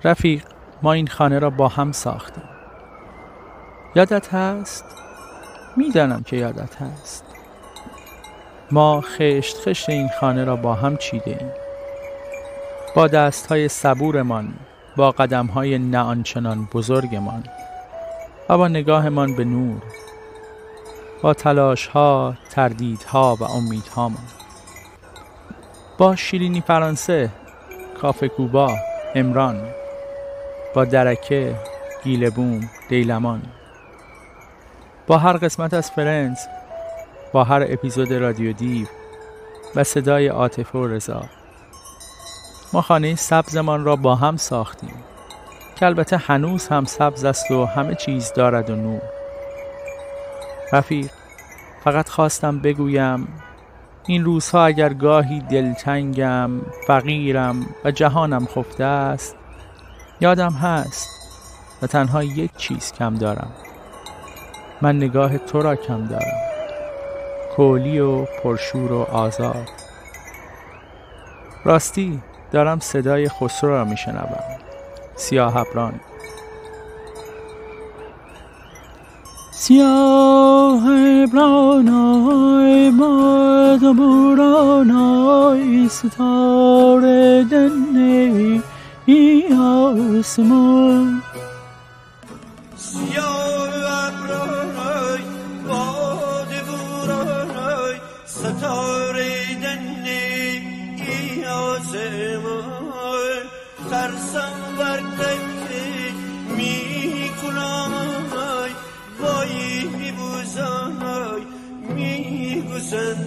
رفیق، ما این خانه را با هم ساختیم. یادت هست؟ میدانم که یادت هست. ما خشت خشت این خانه را با هم چیده ایم. با دستهای صبورمان، با قدمهای نه آنچنان بزرگمان و با نگاهمان به نور، با تلاشها، تردیدها و امیدهامان، با شیرینی فرانسه، کافه کوبا، امران، با درکه، گیلبوم، دیلمان، با هر قسمت از فرنز، با هر اپیزود رادیو دیو و صدای عاطفه و رضا. ما خانه سبزمان را با هم ساختیم که البته هنوز هم سبز است و همه چیز دارد و نور. رفیق، فقط خواستم بگویم این روزها اگر گاهی دلتنگم، فقیرم و جهانم خفته است، یادم هست و تنها یک چیز کم دارم. من نگاه تو را کم دارم، کولی و پرشور و آزاد. راستی دارم صدای خسرو را میشنوم، سیاه ابران. سیاه ابرانای باد و بورانای ستاره دنی ای آسمان. سیاه ابرانای باد بورانای ستاره دنی ای آسمان. ترسم وقتی می کنم وای بوزای می بوزن